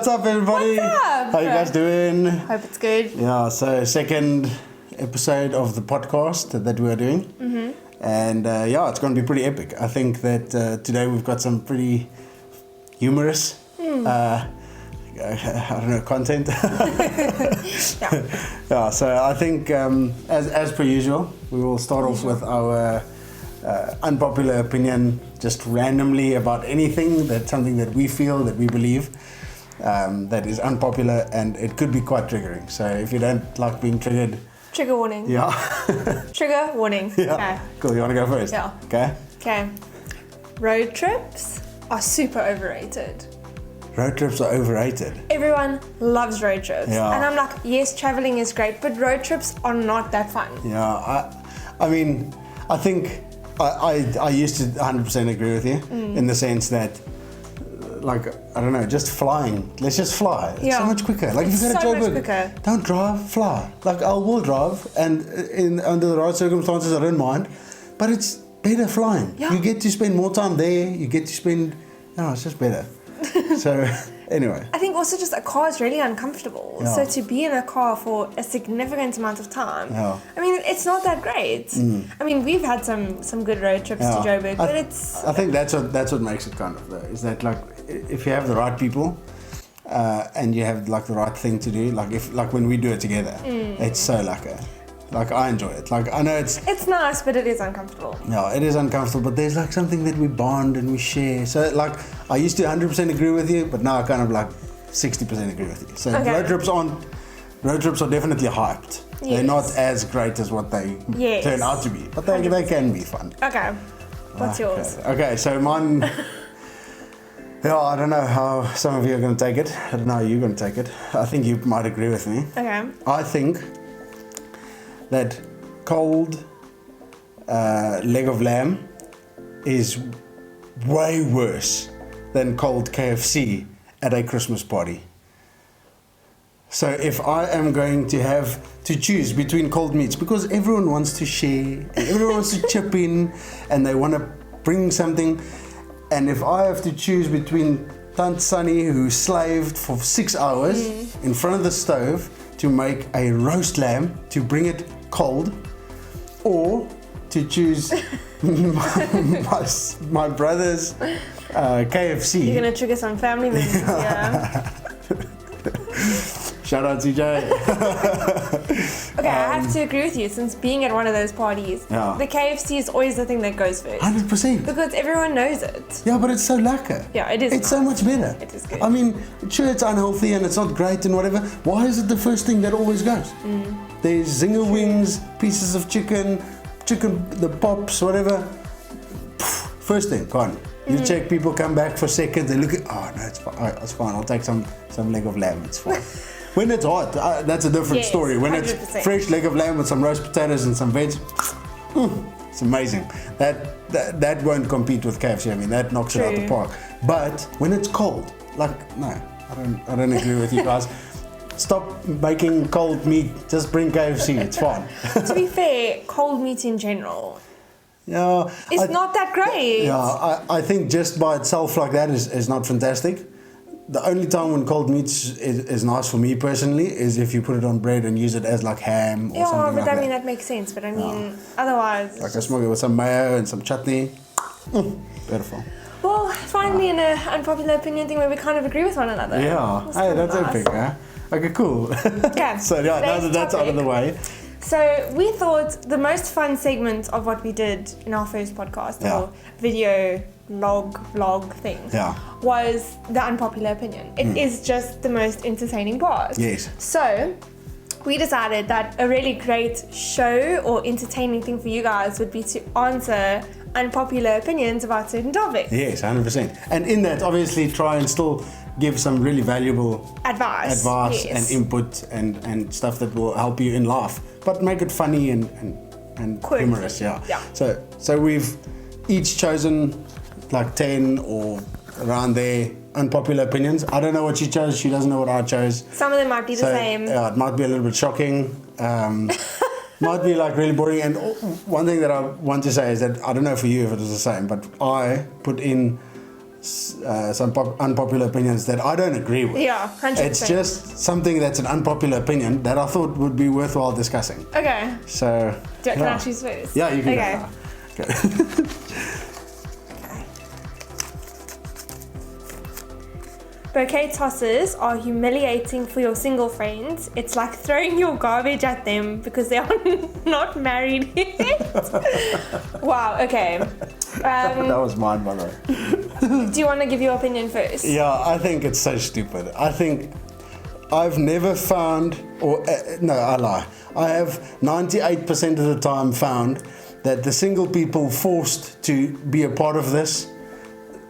what's up, everybody? What's up? How you guys doing? Hope it's good. Yeah, so second episode of the podcast that we are doing. Mm-hmm. And it's going to be pretty epic. I think that today we've got some pretty humorous, I don't know, content. Yeah, so I think as per usual, we will start off with our unpopular opinion, just randomly about anything, something that we feel, that we believe that is unpopular, and it could be quite triggering. So if you don't like being triggered, Trigger warning. yeah. Trigger warning. Yeah. Okay. Cool, you want to go first? Yeah. Okay. Okay. Road trips are super overrated. Road trips are overrated. Everyone loves road trips. Yeah. And I'm like, yes, traveling is great, but road trips are not that fun. Yeah, I mean, I think I used to 100% agree with you in the sense that, like, I don't know, just flying. Let's just fly. It's so much quicker. Like, It's if you go to so much Joburg, quicker. don't drive, fly. Like, I will drive, and under the right circumstances, I don't mind. But it's better flying. Yeah. You get to spend more time there. You get to spend, it's just better. So, anyway. I think also just a car is really uncomfortable. Yeah. So to be in a car for a significant amount of time, Yeah. I mean, it's not that great. I mean, we've had some good road trips to Joburg, but it's... I think that's what makes it kind of, though, is that, like, if you have the right people and you have, like, the right thing to do, like when we do it together, it's so lacquer. Like, I enjoy it. Like, I know It's nice, but it is uncomfortable. no, it is uncomfortable, but there's, like, something that we bond and we share. So, like, I used to 100% agree with you, but now I kind of, like, 60% agree with you. So, Okay. road trips are definitely hyped. Yes. They're not as great as what they turn out to be, but they can be fun. Okay. What's yours? Okay, so mine... Yeah, I don't know how some of you are going to take it. I don't know how you're going to take it. I think you might agree with me. Okay. I think that cold leg of lamb is way worse than cold KFC at a Christmas party. So if I am going to have to choose between cold meats, because everyone wants to share, and everyone wants to chip in, and they want to bring something, and if I have to choose between Tant Sunny, who slaved for 6 hours in front of the stove to make a roast lamb, to bring it cold, or to choose my brother's KFC. You're going to trigger some family members here. Shout out CJ. Okay, I have to agree with you, since being at one of those parties, the KFC is always the thing that goes first. 100%. Because everyone knows it. Yeah, but it's so lacquer. Yeah, it is. It's so much better. It is good. I mean, sure, it's unhealthy and it's not great and whatever. Why is it the first thing that always goes? There's zinger wings, pieces of chicken, the pops, whatever. First thing, gone. You check, people come back for seconds, they look at, oh no, it's fine. All right, it's fine. I'll take some leg of lamb. It's fine. When it's hot, that's a different story. When 100%. it's fresh leg of lamb with some roast potatoes and some veg, it's amazing. That won't compete with KFC. I mean, that knocks it out the park. But when it's cold, like, no, I don't agree with you guys. Stop making cold meat. Just bring KFC. It's fine. To be fair, cold meat in general it's not that great. Yeah, I think just by itself like that is not fantastic. The only time when cold meat is nice for me personally is if you put it on bread and use it as like ham or something like that. Yeah, but I mean, that makes sense. But I mean, otherwise... Like I smoke it with some mayo and some chutney. Beautiful. Well, finally in an unpopular opinion thing where we kind of agree with one another. Yeah. Hey, that's epic, huh? Okay, cool. Okay. So yeah, now that that's out of the way. So we thought the most fun segment of what we did in our first podcast or video vlog thing was the unpopular opinion. It is just the most entertaining part. Yes. So we decided that a really great show or entertaining thing for you guys would be to answer unpopular opinions about certain topics. Yes, 100%. And in that, obviously, try and still give some really valuable advice and input and stuff that will help you in life, but make it funny and humorous. Yeah. So we've each chosen like 10 or around there unpopular opinions. I don't know what she chose. She doesn't know what I chose. Some of them might be the same. Yeah, it might be a little bit shocking. Might be like really boring. And one thing that I want to say is that I don't know for you if it was the same, but I put in some unpopular opinions that I don't agree with. Yeah, 100%. It's just something that's an unpopular opinion that I thought would be worthwhile discussing. Okay. So. Can I choose first? Yeah, you can. Okay. Go. Okay. Bouquet tosses are humiliating for your single friends. It's like throwing your garbage at them because they are not married yet. Wow, okay. That was mine, by the way. Do you want to give your opinion first? Yeah, I think it's so stupid. I think I've never found, no, I lie. I have 98% of the time found that the single people forced to be a part of this,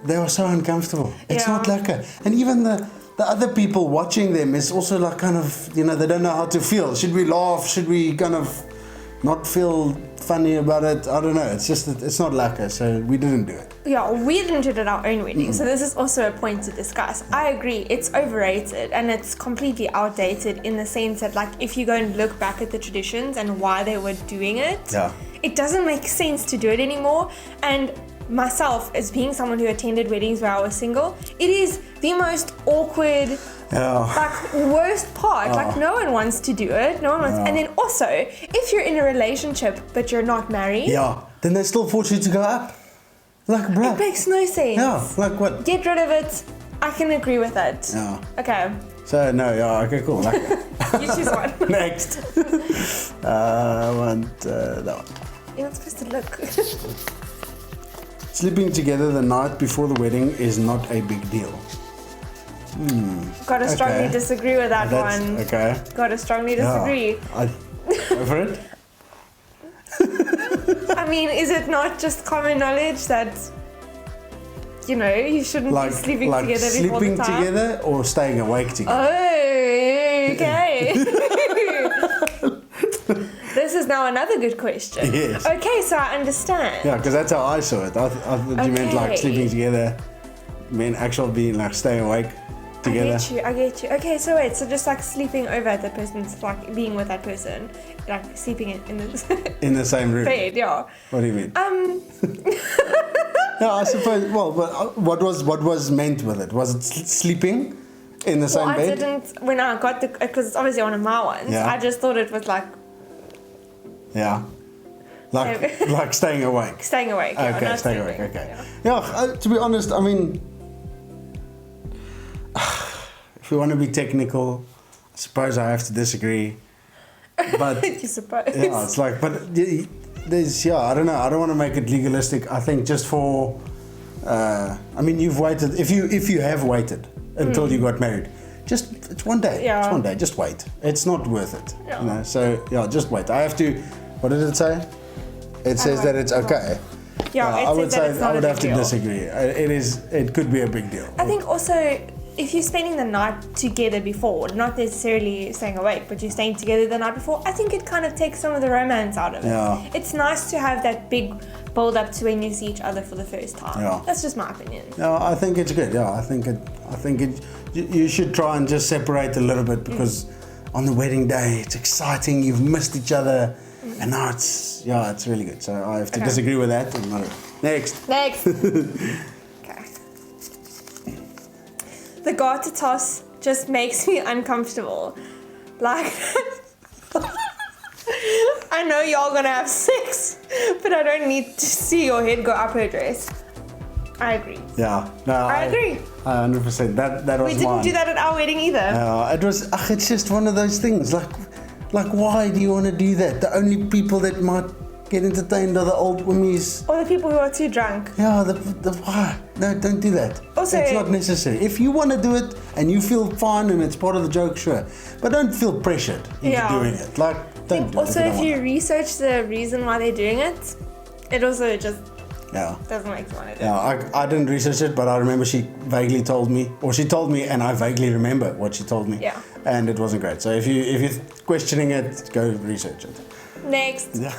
they are so uncomfortable. It's not lekker. And even the other people watching them is also like kind of, they don't know how to feel. Should we laugh? Should we kind of not feel funny about it? I don't know. It's just that it's not lekker, so we didn't do it. Yeah, we didn't do it at our own wedding, so this is also a point to discuss. I agree, it's overrated and it's completely outdated in the sense that, like, if you go and look back at the traditions and why they were doing it, it doesn't make sense to do it anymore. And myself, as being someone who attended weddings where I was single, it is the most awkward, like, worst part. Like, no one wants to do it. No one wants. And then also, if you're in a relationship but you're not married, then they still force you to go up. Like, bruh. It makes no sense. Yeah, like what? Get rid of it. I can agree with it. Yeah. Okay. So, no, okay, cool. Like, you choose one. Next. I want that one. You're not supposed to look. Sleeping together the night before the wedding is not a big deal. Gotta strongly disagree with that one. Okay. Gotta strongly disagree. Go for it. I mean, is it not just common knowledge that, you shouldn't be sleeping together before the sleeping time? together or staying awake together? Oh, okay. This is now another good question. Yes. Okay, so I understand. Yeah, because that's how I saw it. I thought you meant like sleeping together. You mean actual being like staying awake together. I get you. Okay, so wait, so just like sleeping over at that person's, like being with that person, like sleeping in the in the same room. bed, yeah. What do you mean? No, I suppose. Well, but what was meant with it? Was it sleeping in the same bed? I didn't when I got because it's obviously one of my ones. Yeah. I just thought it was like. Yeah. Like staying awake. Staying awake. Yeah, okay, not staying sleeping. awake. Okay. Yeah. To be honest, I mean, if we want to be technical, I suppose I have to disagree. But you suppose. Yeah, it's like, but there's I don't know. I don't want to make it legalistic. I think just for, I mean, you've waited. If you have waited until you got married, it's one day. Yeah. It's one day. Just wait. It's not worth it. Yeah. So just wait. I have to. What did it say? It says that it's okay. Yeah, I would say I would have to deal. disagree. It could be a big deal. I think also if you're spending the night together before, not necessarily staying awake, but you're staying together the night before, I think it kind of takes some of the romance out of it. Yeah. It's nice to have that big build up to when you see each other for the first time. Yeah. That's just my opinion. Yeah, I think it's good. Yeah, I think it. You should try and just separate a little bit because on the wedding day it's exciting. You've missed each other, and now it's really good. So I have to disagree with that. Next. Okay. The garter toss just makes me uncomfortable. Like, I know y'all gonna have sex, but I don't need to see your head go up her dress. I agree. Yeah. No, I agree. 100%. That was We didn't mine. do that at our wedding either. It was. It's just one of those things. Like, why do you want to do that? The only people that might get entertained are the old womies. Or the people who are too drunk. Yeah, why? No, don't do that. Also, it's not necessary. If you want to do it and you feel fine and it's part of the joke, sure. But don't feel pressured into doing it. Like, don't do it. Also, if you research the reason why they're doing it, it also just doesn't make you want to do it. Yeah, I didn't research it, but I remember she vaguely told me, or she told me, and I vaguely remember what she told me. Yeah. And it wasn't great. So if you're questioning it, go research it. Next. Yeah.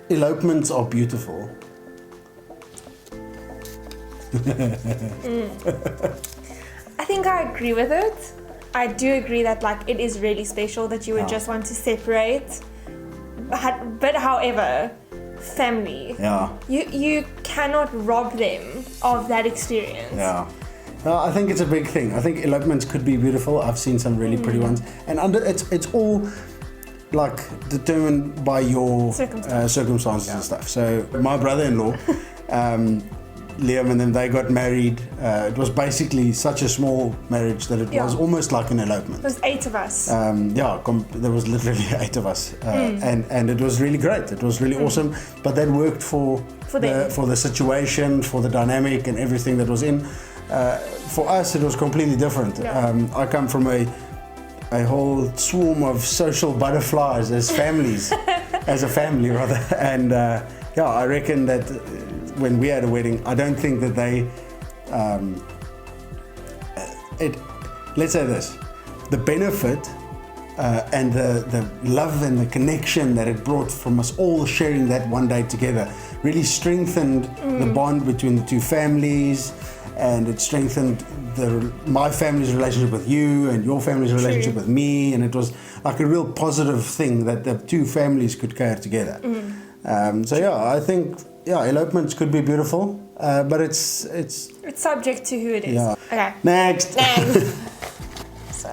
Elopements are beautiful. I think I agree with it. I do agree that like it is really special that you would just want to separate. But however, family. Yeah. You cannot rob them of that experience. Yeah. No, I think it's a big thing. I think elopements could be beautiful. I've seen some really pretty ones, and it's all like determined by your circumstances and stuff. So my brother-in-law, Liam, and then they got married. It was basically such a small marriage that it was almost like an elopement. It was 8 of us. There was literally 8 of us, and it was really great. It was really awesome. But that worked for the situation, for the dynamic, and everything that was in. For us, it was completely different. I come from a whole swarm of social butterflies as families, as a family rather, and I reckon that when we had a wedding, I don't think that they let's say this, the benefit and the love and the connection that it brought from us all sharing that one day together really strengthened the bond between the two families, and it strengthened my family's relationship with you and your family's relationship with me, and it was like a real positive thing that the two families could care together. I think elopements could be beautiful, but it's subject to who it is. Yeah. Okay. Next. So,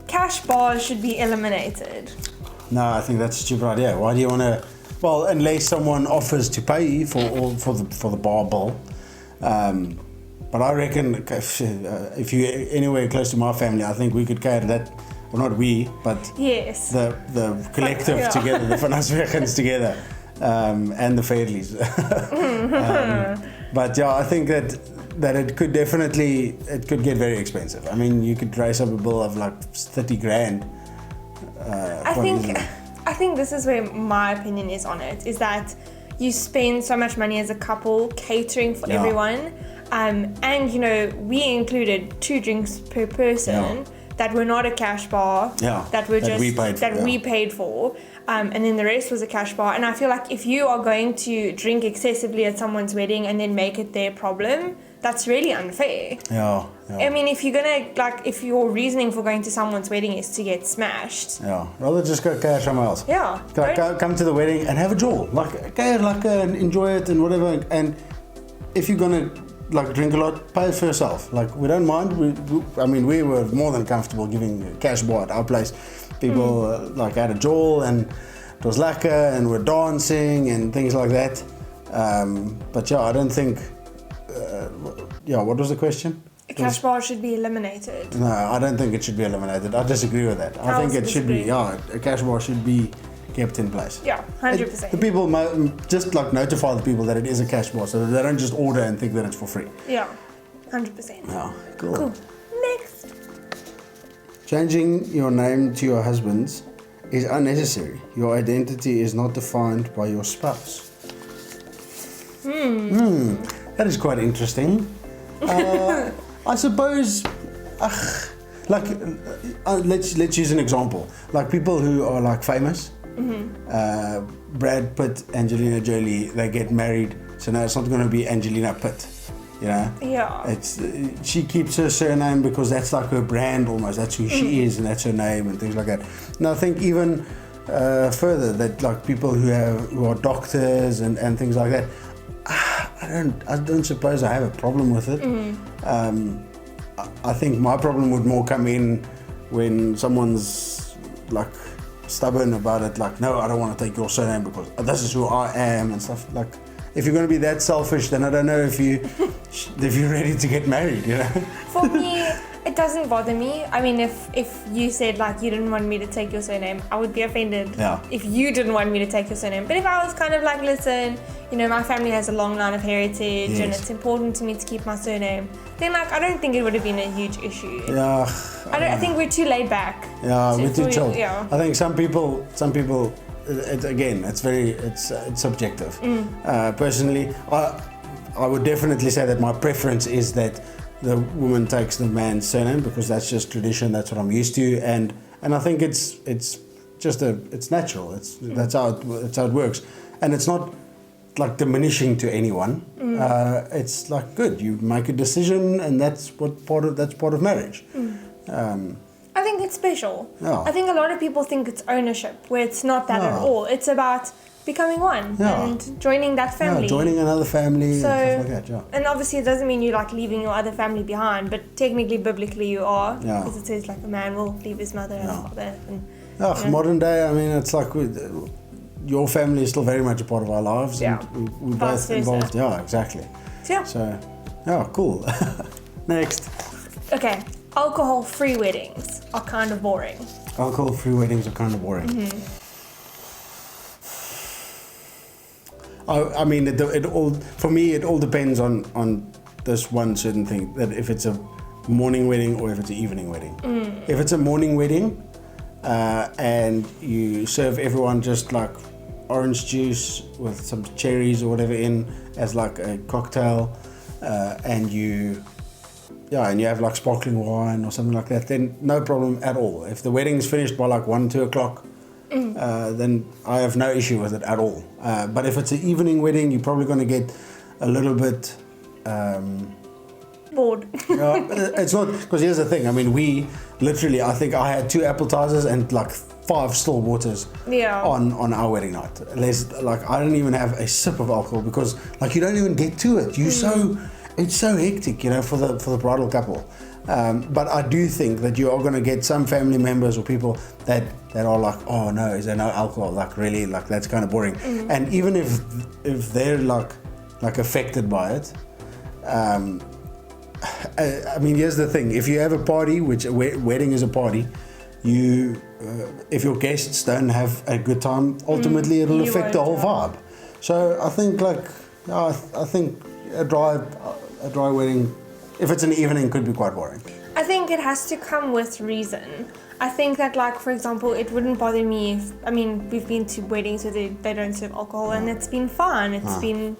cash bars should be eliminated. No, I think that's a stupid idea. Why do you want to? Well, unless someone offers to pay for the bar bill. But I reckon if you're anywhere close to my family, I think we could cater that. Well, not we, but the collective together, the Vanasvegens together, and the Fairleys. But I think that it could get very expensive. I mean, you could raise up a bill of like 30 grand. I think this is where my opinion is on it, is that you spend so much money as a couple catering for everyone, and we included 2 drinks per person that were not a cash bar, that were we paid for, and then the rest was a cash bar. And I feel like if you are going to drink excessively at someone's wedding and then make it their problem, that's really unfair. I mean, if you're gonna if your reasoning for going to someone's wedding is to get smashed, rather just go cash somewhere else. Come to the wedding and have a jaw, enjoy it and whatever. And if you're gonna drink a lot, pay it for yourself. We don't mind. We were more than comfortable giving a cash bar at our place. People had a jaw and it was lekker and we're dancing and things like that. But I don't think. What was the question? A cash bar should be eliminated. No, I don't think it should be eliminated. I disagree with that. I think it should be, a cash bar should be kept in place. 100%. The people just notify the people that it is a cash bar so that they don't just order and think that it's for free. 100%. Yeah, cool. Next. Changing your name to your husband's is unnecessary. Your identity is not defined by your spouse. That is quite interesting. I suppose, let's use an example. People who are famous, Brad Pitt, Angelina Jolie, they get married, so now it's not going to be Angelina Pitt, she keeps her surname because that's her brand almost. That's who she is, and that's her name and things like that. And I think even further that people who are doctors and things like that. I don't suppose I have a problem with it. I think my problem would more come in when someone's stubborn about it. No, I don't want to take your surname because this is who I am and stuff. If you're going to be that selfish, then I don't know if you're ready to get married. For me, it doesn't bother me. I mean, if you said you didn't want me to take your surname, I would be offended. If you didn't want me to take your surname. But if I was kind of listen, my family has a long line of heritage and it's important to me to keep my surname, then I don't think it would have been a huge issue. I think we're too laid back. We're too chill. I think some people. It's subjective. Personally, I would definitely say that my preference is that the woman takes the man's surname because that's just tradition. That's what I'm used to, and I think it's natural. That's how it works, and it's not diminishing to anyone. It's good. You make a decision, and that's part of marriage. I think it's special. Yeah. I think a lot of people think it's ownership, where it's not that at all. It's about becoming one and joining that family. Yeah, joining another family and stuff like that, And obviously it doesn't mean you're like leaving your other family behind, but technically, biblically you are. Yeah. Because it says like a man will leave his mother and father. And, modern day, I mean, it's like your family is still very much a part of our lives. Yeah. And we're both involved. Yeah, exactly. So, cool. Next. Okay, alcohol-free weddings are kind of boring. Alcohol-free weddings are kind of boring. Mm-hmm. I mean, it all for me. It all depends on this one certain thing. That if it's a morning wedding or if it's an evening wedding. If it's a morning wedding, and you serve everyone just like orange juice with some cherries or whatever in as like a cocktail, and you have like sparkling wine or something like that, then no problem at all. If the wedding is finished by like 1-2 o'clock. Then I have no issue with it at all. But if it's an evening wedding, you're probably going to get a little bit bored. It's not, because here's the thing. I mean, I think I had 2 appetizers and like 5 still waters on our wedding night. I didn't even have a sip of alcohol because like you don't even get to it. It's so hectic, for the bridal couple. But I do think that you are going to get some family members or people that are like, oh no, is there no alcohol? Like really, like that's kind of boring. And even if they're like affected by it, I mean, here's the thing: if you have a party, which a wedding is a party, if your guests don't have a good time, ultimately it'll affect the whole vibe. So I think I think a dry wedding, if it's an evening, could be quite boring. I think it has to come with reason. I think that, like, for example, it wouldn't bother me if, I mean, we've been to weddings where they don't serve alcohol and it's been fun. It's been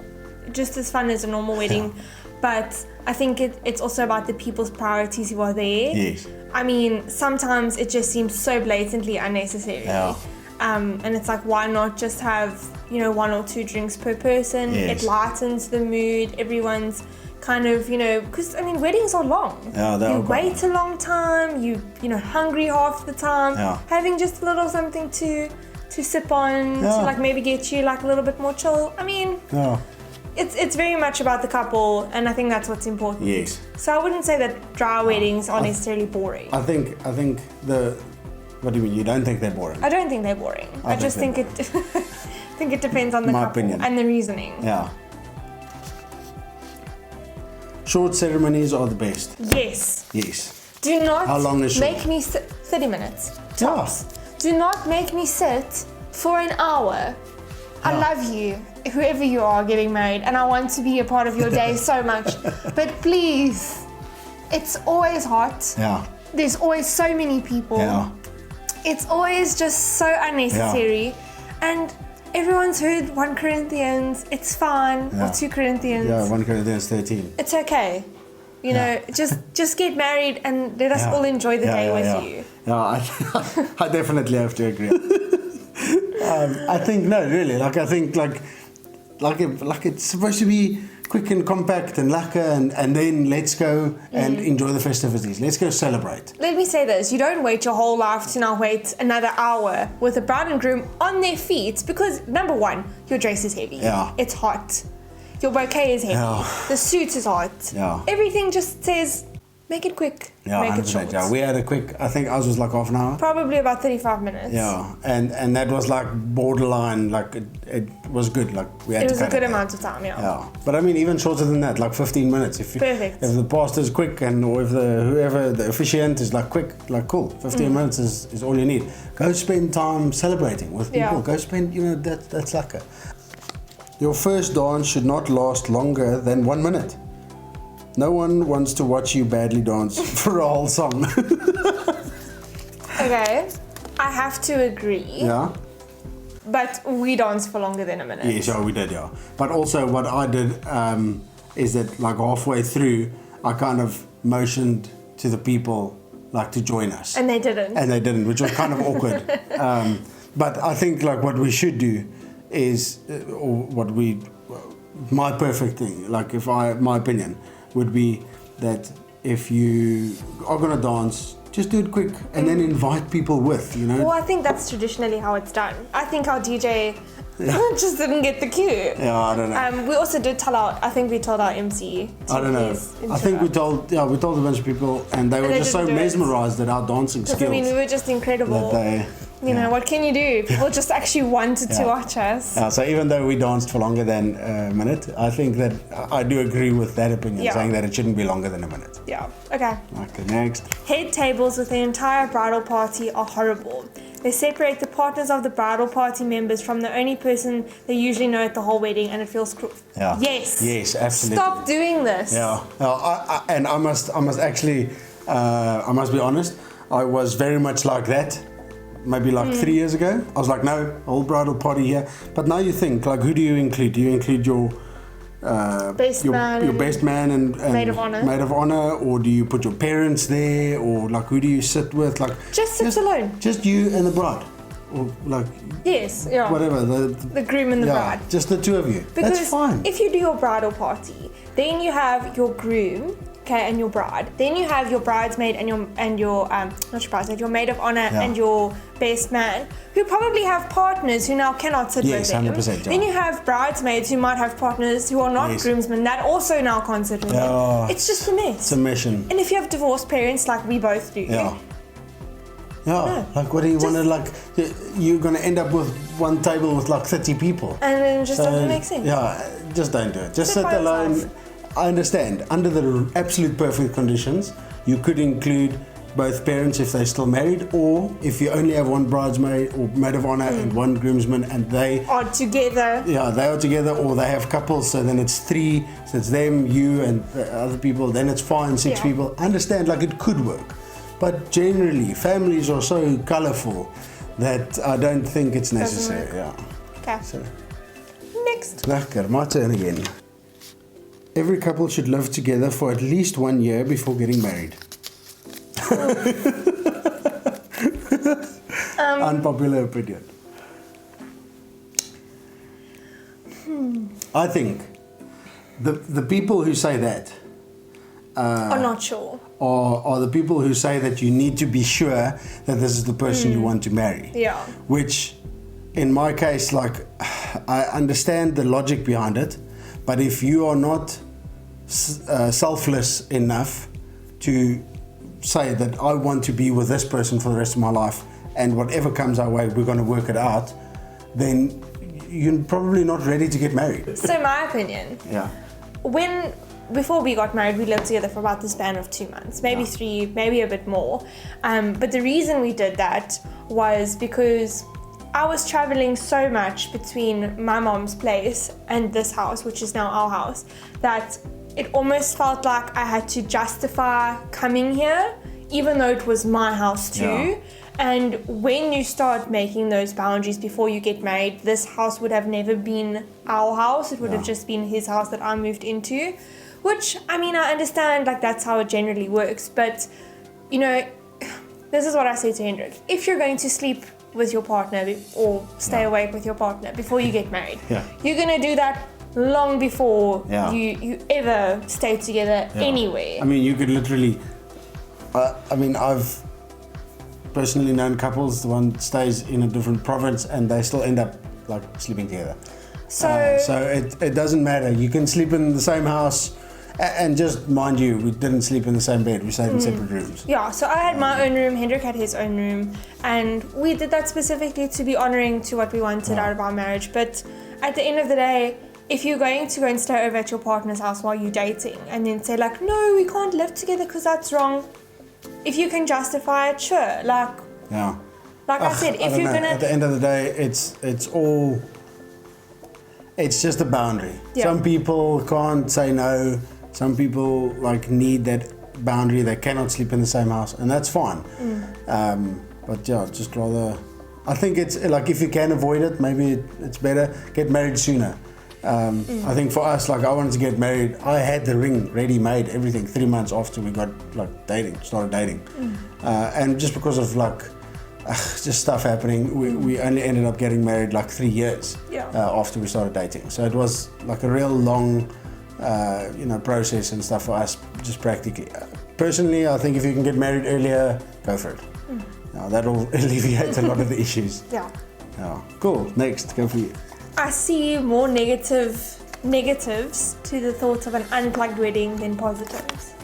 just as fun as a normal wedding. But I think it's also about the people's priorities who are there. Yes. I mean, sometimes it just seems so blatantly unnecessary. Yeah. And it's like, why not just have, 1 or 2 drinks per person? Yes. It lightens the mood. Everyone's kind of, because, I mean, weddings are long. Yeah, you wait a long time. You're hungry half the time. Yeah. Having just a little something to sip on, to like maybe get you like a little bit more chill. I mean, it's very much about the couple, and I think that's what's important. Yes. So I wouldn't say that dry weddings are necessarily boring. I think what do you mean? You don't think they're boring? I don't think they're boring. I just think it think it depends on the My couple opinion. and the reasoning. Yeah. Short ceremonies are the best. Yes. Yes. Do not How long is make me sit 30 minutes. Tops. Do not make me sit for an hour. I love you, whoever you are getting married, and I want to be a part of your day so much. But please, it's always hot. Yeah. There's always so many people. Yeah. It's always just so unnecessary. And everyone's heard 1 Corinthians, it's fine, or 2 Corinthians. Yeah, 1 Corinthians 13. It's okay. Just get married and let us all enjoy the day with you. Yeah, I definitely have to agree. I think no, really. I think like it's supposed to be quick and compact and lekker, and then let's go and enjoy the festivities. Let's go celebrate. Let me say this: you don't wait your whole life to now wait another hour with the bride and groom on their feet because number one, your dress is heavy. Yeah. It's hot. Your bouquet is heavy. Yeah. The suit is hot. Yeah. Everything just says, make it quick. Yeah, make it 100%. short. Yeah, we had a quick. I think ours was like half an hour. Probably about 35 minutes. Yeah, and that was like borderline. Like it was good. Like we had. It to was a cut good it amount of time. Yeah. Yeah, but I mean, even shorter than that, like 15 minutes. Perfect. If the pastor's quick or if the officiant is like quick, like cool. 15 minutes is all you need. Go spend time celebrating with people. Yeah. Go spend, that's lekker. Your first dance should not last longer than 1 minute. No one wants to watch you badly dance for a whole song. Okay, I have to agree. Yeah. But we danced for longer than a minute. Yes, yeah, we did, yeah. But also what I did is that like halfway through, I kind of motioned to the people like to join us. And they didn't. Which was kind of awkward. But I think like what we should do is, my perfect thing, like my opinion would be that if you are going to dance, Just do it quick and then invite people with, you know. Well, I think that's traditionally how it's done. I think our DJ just didn't get the cue. Yeah, I don't know. We also did I think we told our MC to I don't know. I think we told a bunch of people, and they were just so mesmerized at our dancing skills. I mean, we were just incredible. You know, what can you do? People just actually wanted to watch us. Yeah, so even though we danced for longer than a minute, I think that I do agree with that opinion, saying that it shouldn't be longer than a minute. Yeah, okay. Okay, next. Head tables with the entire bridal party are horrible. They separate the partners of the bridal party members from the only person they usually know at the whole wedding, and it feels cruel. Yeah. Yes, absolutely. Stop doing this. Yeah, I must actually, I must be honest, I was very much like that. Maybe like 3 years ago, I was like, no, whole bridal party here. But now you think, like, who do you include? Do you include your best man and maid of honor, or do you put your parents there, or like who do you sit with? Like just alone. Just you and the bride, or like whatever the groom and the bride. Just the two of you. Because that's fine. If you do your bridal party, then you have your groom. Okay, and your bride. Then you have your bridesmaid and your not your bridesmaid, your maid of honor and your best man, who probably have partners who now cannot sit with them. 100%. Then you have bridesmaids who might have partners who are not groomsmen that also now can't sit with them. It's just a mess. It's a mission. And if you have divorced parents like we both do. No. Like what do you want to like? You're gonna end up with one table with like 30 people. And then it just doesn't make sense. Yeah, just don't do it. Just sit alone. I understand. Under the absolute perfect conditions, you could include both parents if they're still married, or if you only have one bridesmaid or maid of honor and one groomsman, and they are together. Yeah, they are together, or they have couples, so then it's 3, so it's them, you, and the other people. Then it's fine, 6 people. I understand, like it could work, but generally, families are so colourful that I don't think it's necessary. Okay. So next. Lekker, my turn again. Every couple should live together for at least 1 year before getting married. Unpopular opinion. I think the people who say that are not sure. Are the people who say that you need to be sure that this is the person you want to marry. Yeah. Which, in my case, like, I understand the logic behind it. But if you are not selfless enough to say that I want to be with this person for the rest of my life, and whatever comes our way, we're going to work it out, then you're probably not ready to get married. So my opinion. Yeah. Before we got married, we lived together for about the span of 2 months, maybe 3, maybe a bit more. But the reason we did that was because I was traveling so much between my mom's place and this house, which is now our house, that it almost felt like I had to justify coming here, even though it was my house too. Yeah. And when you start making those boundaries before you get married, this house would have never been our house. It would have just been his house that I moved into, which, I mean, I understand, like, that's how it generally works. But, you know, this is what I say to Hendrik. If you're going to sleep with your partner or stay awake with your partner before you get married, you're going to do that long before you ever stay together anywhere. I mean, you could literally, I've personally known couples, the one stays in a different province and they still end up like sleeping together. So it doesn't matter. You can sleep in the same house, and just mind you, we didn't sleep in the same bed. We stayed in separate rooms. Yeah, so I had my own room, Hendrik had his own room, and we did that specifically to be honouring to what we wanted out of our marriage. But at the end of the day, if you're going to go and stay over at your partner's house while you're dating and then say like, no, we can't live together because that's wrong. If you can justify it, sure. Like I said, if you're gonna... At the end of the day, it's just a boundary. Yeah. Some people can't say no. Some people like need that boundary. They cannot sleep in the same house, and that's fine. But yeah, just rather... I think it's like if you can avoid it, maybe it's better. Get married sooner. I think for us, like I wanted to get married. I had the ring ready made, everything 3 months after we got started dating. And just because of like just stuff happening, we only ended up getting married like 3 years after we started dating. So it was like a real long, process and stuff for us, just practically. personally, I think if you can get married earlier, go for it. Now, that'll alleviate a lot of the issues. Yeah. Cool. Next, go for you. I see more negatives to the thought of an unplugged wedding than positives.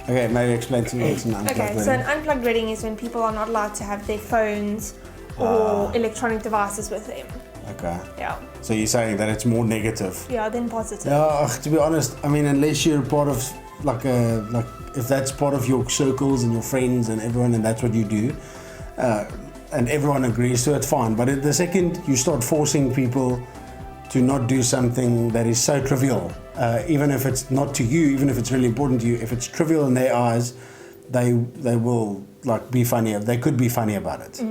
Okay, maybe explain to me what's an unplugged wedding. So an unplugged wedding is when people are not allowed to have their phones or electronic devices with them. Okay. Yeah. So you're saying that it's more negative? Yeah, than positive. Yeah, to be honest, I mean, unless you're part of like if that's part of your circles and your friends and everyone, and that's what you do, and everyone agrees to it, fine. But the second you start forcing people to not do something that is so trivial, even if it's not to you, even if it's really important to you, if it's trivial in their eyes, they will like be funny. They could be funny about it.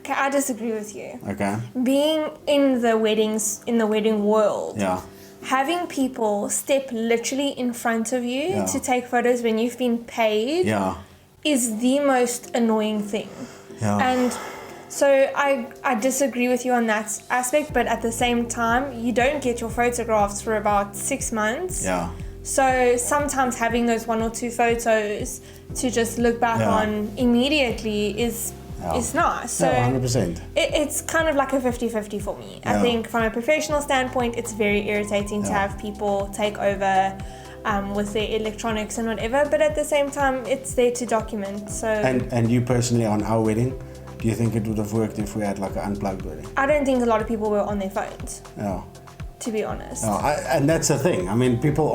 Okay, I disagree with you. Okay. Being in the wedding world. Yeah. Having people step literally in front of you to take photos when you've been paid is the most annoying thing. Yeah. And so I disagree with you on that aspect, but at the same time, you don't get your photographs for about 6 months. Yeah. So sometimes having those 1 or 2 photos to just look back on immediately is nice. So 100%. It's kind of like a 50-50 for me. I think from a professional standpoint, it's very irritating to have people take over with their electronics and whatever, but at the same time, it's there to document. So And you personally, on our wedding, do you think it would have worked if we had like an unplugged wedding? I don't think a lot of people were on their phones. Yeah. To be honest. And that's the thing. I mean, people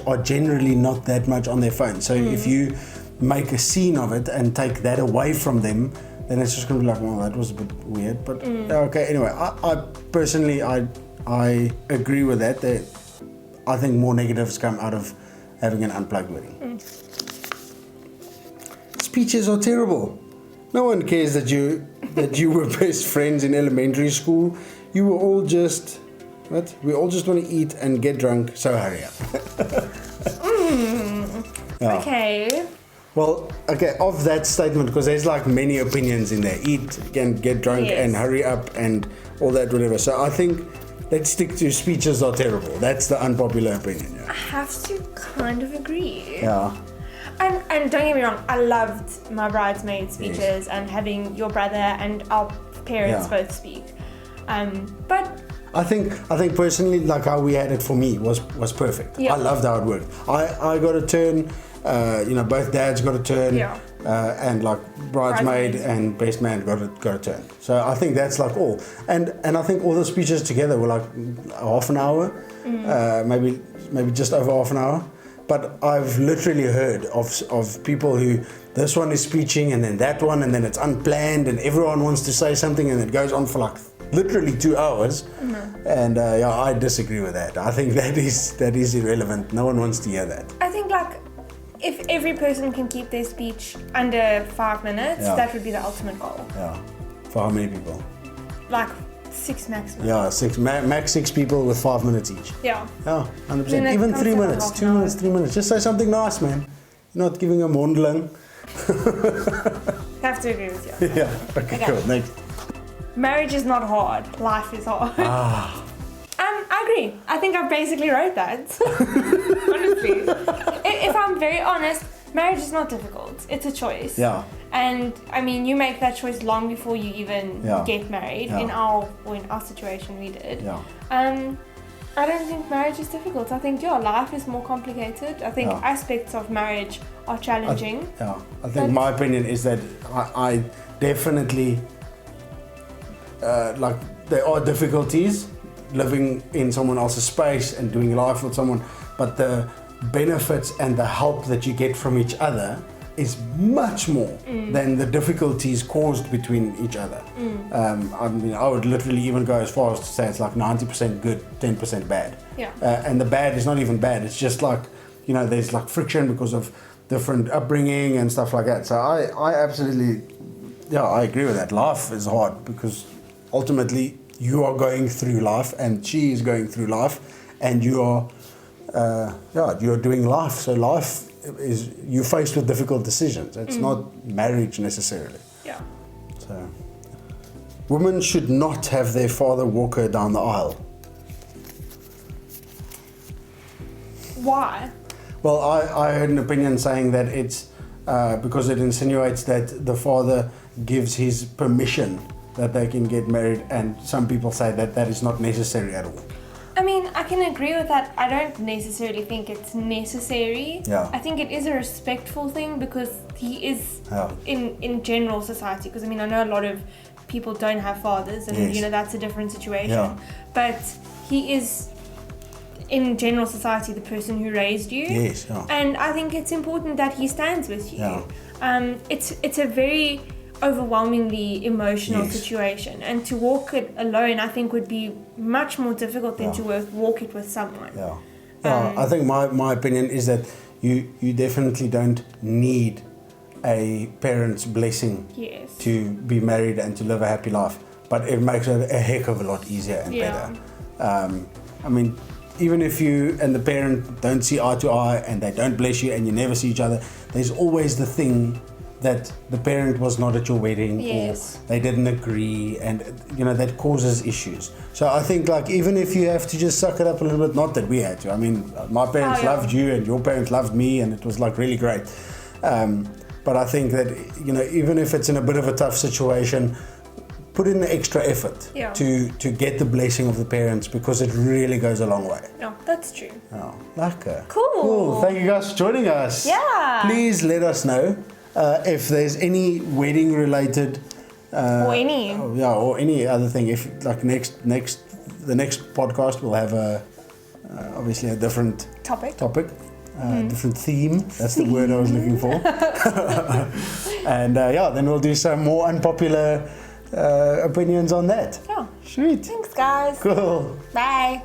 are generally not that much on their phone. So if you make a scene of it and take that away from them, then it's just going to be like, well, that was a bit weird. But okay, anyway, I personally, I agree with that. I think more negatives come out of having an unplugged wedding. Speeches are terrible. No one cares that you were best friends in elementary school. You were all just... What? We all just want to eat and get drunk, so hurry up. Okay. Well, okay, of that statement, because there's like many opinions in there. Eat and get drunk and hurry up and all that, whatever. So I think let's stick to speeches are terrible. That's the unpopular opinion. I have to kind of agree. Yeah. And don't get me wrong, I loved my bridesmaid speeches and having your brother and our parents both speak. But I think personally, like how we had it for me was perfect. I loved how it worked. I got a turn, both dads got a turn, and like bridesmaid and best man got a turn. So I think that's like all. And I think all the speeches together were like half an hour, maybe just over half an hour. But I've literally heard of people who, this one is speeching and then that one and then it's unplanned and everyone wants to say something and it goes on for like literally 2 hours. And I disagree with that. I think that is irrelevant. No one wants to hear that. I think like if every person can keep their speech under 5 minutes, that would be the ultimate goal. Yeah. For how many people? Like 6 maximum. Yeah, max 6 people with 5 minutes each. Yeah. Yeah, 100%. Even 3 minutes, 2 minutes, 3 minutes. Just say something nice, man. You're not giving a mondeling. Have to agree with you. Yeah. Okay, cool. Next. Marriage is not hard. Life is hard. I agree. I think I basically wrote that. Honestly. If I'm very honest, marriage is not difficult. It's a choice. Yeah. And I mean, you make that choice long before you even get married. In our situation, we did. Yeah. I don't think marriage is difficult. I think life is more complicated. I think aspects of marriage are challenging. I think my opinion is that I definitely there are difficulties living in someone else's space and doing life with someone, but the benefits and the help that you get from each other is much more than the difficulties caused between each other. I mean, I would literally even go as far as to say it's like 90% good, 10% bad. Yeah. And the bad is not even bad. It's just like, there's like friction because of different upbringing and stuff like that. So I absolutely, I agree with that. Life is hard because ultimately you are going through life and she is going through life and you are, you're doing life. So life is, you're faced with difficult decisions. It's not marriage necessarily. Yeah. So, women should not have their father walk her down the aisle. Why? Well, I heard an opinion saying that it's because it insinuates that the father gives his permission that they can get married, and some people say that that is not necessary at all. I mean, I can agree with that. I don't necessarily think it's necessary. Yeah. I think it is a respectful thing because he is in general society. Because I mean, I know a lot of people don't have fathers, and yes. you know that's a different situation. Yeah. But he is in general society the person who raised you. Yes. Yeah. And I think it's important that he stands with you. Yeah. It's a very overwhelmingly emotional yes. situation, and to walk it alone I think would be much more difficult than to walk it with someone. I think my opinion is that you definitely don't need a parent's blessing yes. to be married and to live a happy life, but it makes it a heck of a lot easier and better. I mean, even if you and the parent don't see eye to eye and they don't bless you and you never see each other, there's always the thing that the parent was not at your wedding, yes. or they didn't agree, and you know that causes issues. So I think like even if you have to just suck it up a little bit, not that we had to. I mean, my parents loved you and your parents loved me, and it was like really great. But I think that you know even if it's in a bit of a tough situation, put in the extra effort to get the blessing of the parents, because it really goes a long way. No, that's true. Oh, lekker. Cool. Thank you guys for joining us. Yeah. Please let us know if there's any wedding related or any or any other thing. If like the next podcast will have obviously a different topic. Different theme. That's the word I was looking for. And then we'll do some more unpopular opinions on that. Yeah. Sweet. Thanks, guys. Cool. Bye.